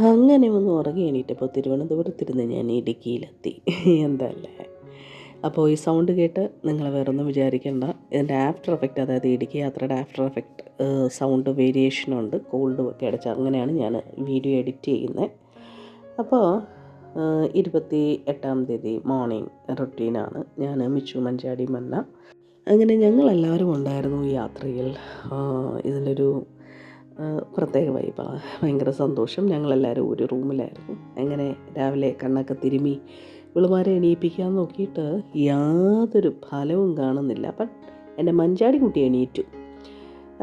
അങ്ങനെ ഒന്ന് ഉറങ്ങി എണീറ്റപ്പോൾ തിരുവനന്തപുരത്തിരുന്ന് ഞാൻ ഇടുക്കിയിലെത്തി. എന്തല്ലേ. അപ്പോൾ ഈ സൗണ്ട് കേട്ട് നിങ്ങൾ വേറൊന്നും വിചാരിക്കേണ്ട. ഇതിൻ്റെ ആഫ്റ്റർ എഫക്റ്റ്, അതായത് ഇടുക്കി യാത്രയുടെ ആഫ്റ്റർ എഫക്റ്റ് സൗണ്ട് വേരിയേഷനുണ്ട്, കോൾഡ് ഒക്കെ അടിച്ച് അങ്ങനെയാണ് ഞാൻ വീഡിയോ എഡിറ്റ് ചെയ്യുന്നത്. അപ്പോൾ 28-ാം തീയതി മോർണിംഗ് റൊട്ടീനാണ്. ഞാൻ മിച്ചു, മഞ്ചാടി, മന്ന, അങ്ങനെ ഞങ്ങളെല്ലാവരും ഉണ്ടായിരുന്നു ഈ യാത്രയിൽ. ഇതിലൊരു പ്രത്യേക വൈബാണ്, ഭയങ്കര സന്തോഷം. ഞങ്ങളെല്ലാവരും ഒരു റൂമിലായിരുന്നു. അങ്ങനെ രാവിലെ കണ്ണൊക്കെ തിരുമ്മി ഇവളുമാരെ എണീപ്പിക്കാൻ നോക്കിയിട്ട് യാതൊരു ഫലവും കാണുന്നില്ല. ബട്ട് എൻ്റെ മഞ്ചാടി കുട്ടി എണീറ്റു.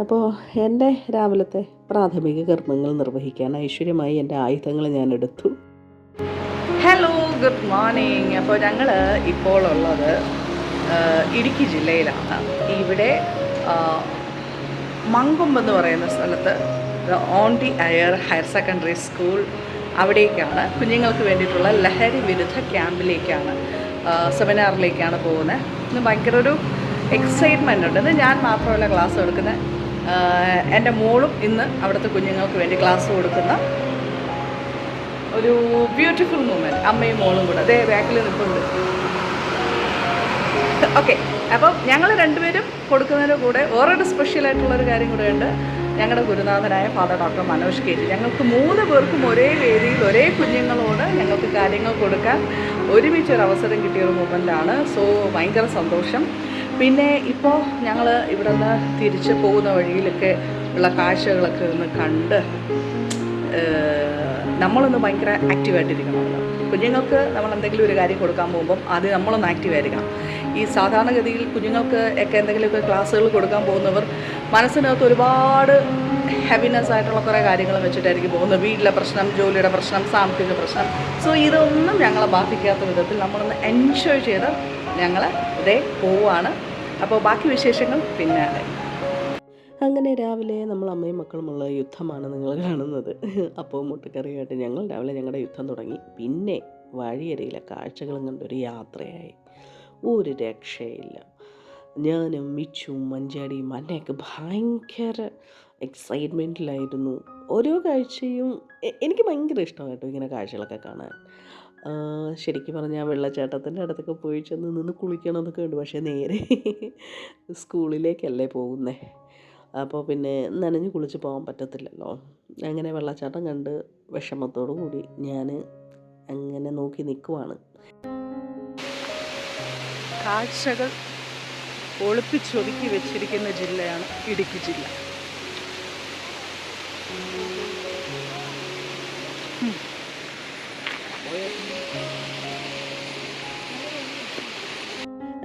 അപ്പോൾ എൻ്റെ രാവിലത്തെ പ്രാഥമിക കർമ്മങ്ങൾ നിർവഹിക്കാൻ ഐശ്വര്യമായി എൻ്റെ ആയുധങ്ങൾ ഞാൻ എടുത്തു. Hello, good morning. അപ്പോൾ ഞങ്ങൾ ഇപ്പോൾ ഉള്ളത് ഇടുക്കി ജില്ലയിലാണ്. ഇവിടെ മങ്കൊമ്പെന്ന് പറയുന്ന സ്ഥലത്ത് on the air higher secondary school, അവിടേക്കാണ് കുഞ്ഞുങ്ങൾക്ക് വേണ്ടിയിട്ടുള്ള ലഹരി വിരുദ്ധ ക്യാമ്പിലേക്കാണ്, സെമിനാറിലേക്കാണ് പോകുന്നത്. ഇന്ന് ഭയങ്കര ഒരു എക്സൈറ്റ്മെൻ്റ് ഉണ്ട്. ഇത് ഞാൻ മാത്രമല്ല ക്ലാസ് കൊടുക്കുന്നത്, എൻ്റെ മോളും ഇന്ന് അവിടുത്തെ കുഞ്ഞുങ്ങൾക്ക് വേണ്ടി ക്ലാസ് കൊടുക്കുന്ന ഒരു ബ്യൂട്ടിഫുൾ മൂമെൻറ്റ്. അമ്മയും മോളും കൂടെ അതേ ബാക്കിൽ നിൽപ്പുണ്ട്. ഓക്കെ, അപ്പം ഞങ്ങൾ രണ്ടുപേരും കൊടുക്കുന്നതിന് കൂടെ വേറൊരു സ്പെഷ്യലായിട്ടുള്ളൊരു കാര്യം കൂടെ ഉണ്ട്. ഞങ്ങളുടെ ഗുരുനാഥനായ father doctor Manoj K G ഞങ്ങൾക്ക് 3 പേർക്കും ഒരേ വേദിയിൽ ഒരേ കുഞ്ഞുങ്ങളോട് ഞങ്ങൾക്ക് കാര്യങ്ങൾ കൊടുക്കാൻ ഒരുമിച്ചൊരവസരം കിട്ടിയൊരു മൂമെൻ്റാണ്. സോ ഭയങ്കര സന്തോഷം. പിന്നെ ഇപ്പോൾ ഞങ്ങൾ ഇവിടെ നിന്ന് തിരിച്ച് പോകുന്ന വഴിയിലൊക്കെ ഉള്ള കാഴ്ചകളൊക്കെ ഒന്ന് കണ്ട് നമ്മളൊന്ന് ഭയങ്കര ആക്റ്റീവായിട്ടിരിക്കണമല്ലോ. കുഞ്ഞുങ്ങൾക്ക് നമ്മൾ എന്തെങ്കിലും ഒരു കാര്യം കൊടുക്കാൻ പോകുമ്പം ആദ്യം നമ്മളൊന്ന് ആക്റ്റീവായിരിക്കണം. ഈ സാധാരണഗതിയിൽ കുഞ്ഞുങ്ങൾക്ക് ഒക്കെ എന്തെങ്കിലുമൊക്കെ ക്ലാസ്സുകൾ കൊടുക്കാൻ പോകുന്നവർ മനസ്സിനകത്ത് ഒരുപാട് ഹാപ്പിനെസ് ആയിട്ടുള്ള കുറേ കാര്യങ്ങൾ വെച്ചിട്ടായിരിക്കും പോകുന്നത്. വീട്ടിലെ പ്രശ്നം, ജോലിയുടെ പ്രശ്നം, സാമ്പത്തിക പ്രശ്നം. സോ ഇതൊന്നും ഞങ്ങളെ ബാധിക്കാത്ത വിധത്തിൽ നമ്മളൊന്ന് എൻജോയ് ചെയ്ത് ഞങ്ങൾ ഇതേ പോവുകയാണ്. അപ്പോൾ ബാക്കി വിശേഷങ്ങൾ പിന്നാലെ. അങ്ങനെ രാവിലെ നമ്മൾ അമ്മയും മക്കളുമുള്ള യുദ്ധമാണ് നിങ്ങൾ കാണുന്നത്. അപ്പോൾ മുട്ടക്കറിയായിട്ട് ഞങ്ങൾ രാവിലെ ഞങ്ങളുടെ യുദ്ധം തുടങ്ങി. പിന്നെ വഴിയരിയിലെ കാഴ്ചകളും കണ്ടൊരു യാത്രയായി. ഒരു രക്ഷയില്ല. ഞാനും മിച്ചും മഞ്ചാടിയും മന്നയൊക്കെ ഭയങ്കര എക്സൈറ്റ്മെൻറ്റിലായിരുന്നു. ഓരോ കാഴ്ചയും എനിക്ക് ഭയങ്കര ഇഷ്ടമാണ് കേട്ടോ, ഇങ്ങനെ കാഴ്ചകളൊക്കെ കാണാൻ. ശരിക്കും പറഞ്ഞാൽ വെള്ളച്ചാട്ടത്തിൻ്റെ അടുത്തൊക്കെ പോയി ചെന്ന് നിന്ന് കുളിക്കണമെന്നൊക്കെ ഉണ്ട്. പക്ഷേ നേരെ സ്കൂളിലേക്കല്ലേ പോകുന്നത്. അപ്പോൾ പിന്നെ നനഞ്ഞ് കുളിച്ച് പോകാൻ പറ്റത്തില്ലല്ലോ. അങ്ങനെ വെള്ളച്ചാട്ടം കണ്ട് വിഷമത്തോടു കൂടി ഞാൻ അങ്ങനെ നോക്കി നിൽക്കുവാണ്. കാഴ്ചകൾ ഒളിപ്പിച്ചൊതുക്കി വെച്ചിരിക്കുന്ന ജില്ലയാണ് ഇടുക്കി ജില്ല.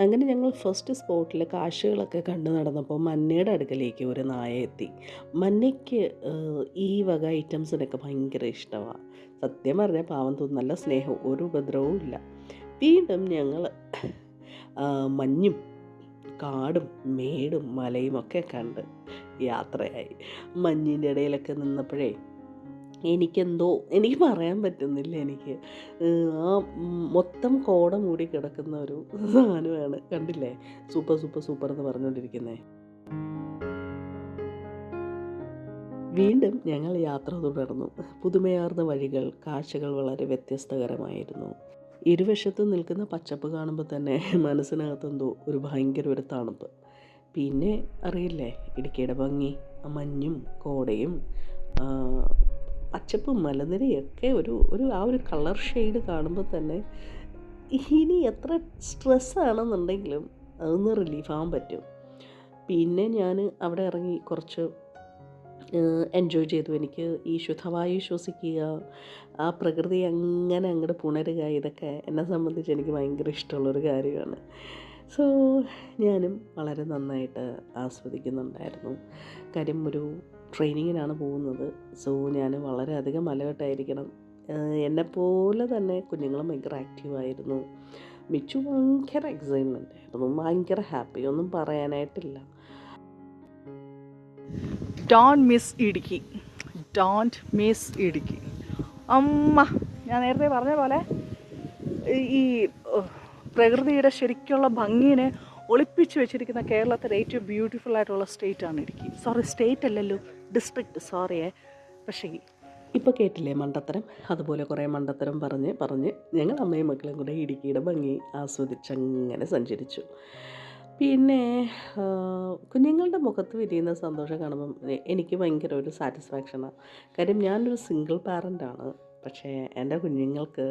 അങ്ങനെ ഞങ്ങൾ ഫസ്റ്റ് സ്പോട്ടിൽ കാഴ്ചകളൊക്കെ കണ്ടു നടന്നപ്പോൾ മന്നയുടെ അടുക്കലേക്ക് ഒരു നായ എത്തി. മന്നയ്ക്ക് ഈ വക ഐറ്റംസിനൊക്കെ ഭയങ്കര ഇഷ്ടമാണ്. സത്യം പറഞ്ഞാൽ പാവം തോന്നും, നല്ല സ്നേഹവും ഒരു ഉപദ്രവവും ഇല്ല. വീണ്ടും ഞങ്ങൾ മഞ്ഞും കാടും മേടും മലയും ഒക്കെ കണ്ട് യാത്രയായി. മഞ്ഞിൻ്റെ ഇടയിലൊക്കെ നിന്നപ്പോഴേ എനിക്ക് പറയാൻ പറ്റുന്നില്ല. എനിക്ക് ആ മൊത്തം കോട മൂടി കിടക്കുന്ന ഒരു സാധനമാണ്. കണ്ടില്ലേ, സൂപ്പർ സൂപ്പർ സൂപ്പർ എന്ന് പറഞ്ഞുകൊണ്ടിരിക്കുന്നത്. വീണ്ടും ഞങ്ങൾ യാത്ര തുടർന്നു. പുതുമയാർന്ന വഴികൾ, കാഴ്ചകൾ വളരെ വ്യത്യസ്തകരമായിരുന്നു. ഇരുവശത്തും നിൽക്കുന്ന പച്ചപ്പ് കാണുമ്പോൾ തന്നെ മനസ്സിനകത്തെന്തോ ഒരു ഭയങ്കര ഒരു തണുപ്പ്. പിന്നെ അറിയില്ലേ ഇടുക്കിയുടെ ഭംഗി, മഞ്ഞും കോടയും പച്ചപ്പും മലനിരയൊക്കെ ഒരു ആ ഒരു കളർ ഷെയ്ഡ് കാണുമ്പോൾ തന്നെ ഇനി എത്ര സ്ട്രെസ്സാണെന്നുണ്ടെങ്കിലും അതൊന്ന് റിലീഫാകാൻ പറ്റും. പിന്നെ ഞാൻ അവിടെ ഇറങ്ങി കുറച്ച് എൻജോയ് ചെയ്തു. എനിക്ക് ഈ ശുദ്ധവായു ശ്വസിക്കുക, ആ പ്രകൃതി അങ്ങനെ അങ്ങോട്ട് പുണരുക, ഇതൊക്കെ എന്നെ സംബന്ധിച്ച് എനിക്ക് ഭയങ്കര ഇഷ്ടമുള്ളൊരു കാര്യമാണ്. സോ ഞാനും വളരെ നന്നായിട്ട് ആസ്വദിക്കുന്നുണ്ടായിരുന്നു. കാര്യം ഒരു ട്രെയിനിങ്ങിനാണ് പോകുന്നത്. സോ ഞാൻ വളരെയധികം അലേർട്ടായിരിക്കണം. എന്നെപ്പോലെ തന്നെ കുഞ്ഞുങ്ങളും ഭയങ്കര ആക്റ്റീവായിരുന്നു. മിച്ചു ഭയങ്കര എക്സൈറ്റ്മെൻ്റ് ആയിരുന്നു, ഭയങ്കര ഹാപ്പി, ഒന്നും പറയാനായിട്ടില്ല. Don't miss Idukki, don't miss Idukki. അമ്മ, ഞാൻ നേരത്തെ പറഞ്ഞ പോലെ ഈ പ്രകൃതിയുടെ ശരിക്കുള്ള ഭംഗിനെ ഒളിപ്പിച്ച് വെച്ചിരിക്കുന്ന കേരളത്തിലെ ഏറ്റവും ബ്യൂട്ടിഫുൾ ആയിട്ടുള്ള സ്റ്റേറ്റാണ് ഇടുക്കി. സോറി, സ്റ്റേറ്റ് അല്ലല്ലോ, ഡിസ്ട്രിക്റ്റ്, സോറിയേ. പക്ഷേ ഇപ്പോൾ കേട്ടില്ലേ മണ്ടത്തരം? അതുപോലെ കുറേ മണ്ടത്തരം പറഞ്ഞ് പറഞ്ഞ് ഞങ്ങൾ അമ്മയും മക്കളും കൂടെ ഇടുക്കിയുടെ ഭംഗി ആസ്വദിച്ചങ്ങനെ സഞ്ചരിച്ചു. പിന്നെ കുഞ്ഞുങ്ങളുടെ മുഖത്ത് വിരിയുന്ന സന്തോഷം കാണുമ്പം എനിക്ക് ഭയങ്കര ഒരു സാറ്റിസ്ഫാക്ഷനാണ്. കാര്യം ഞാനൊരു സിംഗിൾ പാരൻ്റാണ്. പക്ഷേ എൻ്റെ കുഞ്ഞുങ്ങൾക്ക്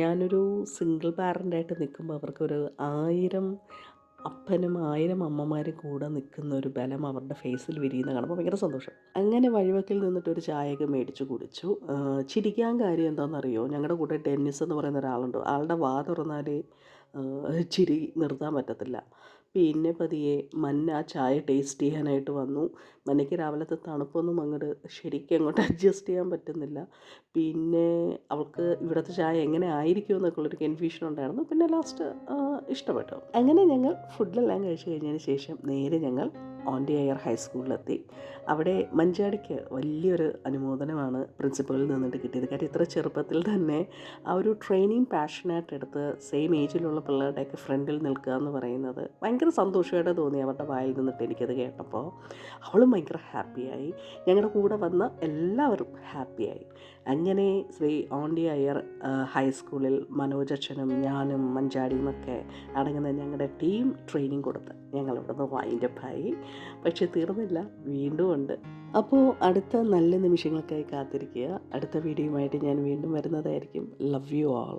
ഞാനൊരു സിംഗിൾ പാരൻ്റായിട്ട് നിൽക്കുമ്പോൾ അവർക്കൊരു 1000 അപ്പനും 1000 അമ്മമാരും കൂടെ നിൽക്കുന്ന ഒരു ബലം അവരുടെ ഫേസിൽ വിരിയുന്ന കാണുമ്പോൾ ഭയങ്കര സന്തോഷം. അങ്ങനെ വഴിവക്കിൽ നിന്നിട്ടൊരു ചായയൊക്കെ മേടിച്ച് കുടിച്ചു. ചിരിക്കാൻ കാര്യം എന്താണെന്നറിയോ? ഞങ്ങളുടെ കൂടെ ഡെന്നിസ് എന്ന് പറയുന്ന ഒരാളുണ്ട്. ആളുടെ വാ തുറന്നാലേ ചിരി നിർത്താൻ പറ്റത്തില്ല. പിന്നെ പതിയെ മന്ന ആ ചായ ടേസ്റ്റ് ചെയ്യാനായിട്ട് വന്നു. മന്നയ്ക്ക് രാവിലത്തെ തണുപ്പൊന്നും അങ്ങോട്ട് ശരിക്കും അങ്ങോട്ട് അഡ്ജസ്റ്റ് ചെയ്യാൻ പറ്റുന്നില്ല. പിന്നെ അവൾക്ക് ഇവിടുത്തെ ചായ എങ്ങനെ ആയിരിക്കും എന്നൊക്കെയുള്ളൊരു കൺഫ്യൂഷൻ ഉണ്ടായിരുന്നു. പിന്നെ ലാസ്റ്റ് ഇഷ്ടപ്പെട്ടു. അങ്ങനെ ഞങ്ങൾ ഫുഡെല്ലാം കഴിച്ച് കഴിഞ്ഞതിന് ശേഷം നേരെ ഞങ്ങൾ ഓൻ്റെ എയർ ഹൈസ്കൂളിലെത്തി. അവിടെ മഞ്ചാടിക്ക് വലിയൊരു അനുമോദനമാണ് പ്രിൻസിപ്പളിൽ നിന്നിട്ട് കിട്ടിയത്. കാര്യം ഇത്ര ചെറുപ്പത്തിൽ തന്നെ ആ ഒരു ട്രെയിനിങ് പാഷനായിട്ട് എടുത്ത് സെയിം ഏജിലുള്ള പിള്ളേരുടെയൊക്കെ ഫ്രണ്ടിൽ നിൽക്കുക എന്ന് പറയുന്നത് ഭയങ്കര സന്തോഷമായിട്ട് തോന്നി അവരുടെ വായിൽ നിന്നിട്ട് എനിക്കത് കേട്ടപ്പോൾ. അവളും ഭയങ്കര ഹാപ്പിയായി, ഞങ്ങളുടെ കൂടെ വന്ന എല്ലാവരും ഹാപ്പിയായി. അങ്ങനെ ശ്രീ ഓണ്ടി അയ്യർ ഹൈസ്കൂളിൽ മനോജച്ഛനും ഞാനും മഞ്ചാടിയുമൊക്കെ അടങ്ങുന്ന ഞങ്ങളുടെ ടീം ട്രെയിനിങ് കൊടുത്ത് ഞങ്ങളിവിടുന്ന് വൈൻഡപ്പായി. പക്ഷെ തീർന്നില്ല, വീണ്ടും ഉണ്ട്. അപ്പോൾ അടുത്ത നല്ല നിമിഷങ്ങൾക്കായി കാത്തിരിക്കുക. അടുത്ത വീഡിയോയുമായിട്ട് ഞാൻ വീണ്ടും വരുന്നതായിരിക്കും. Love you all.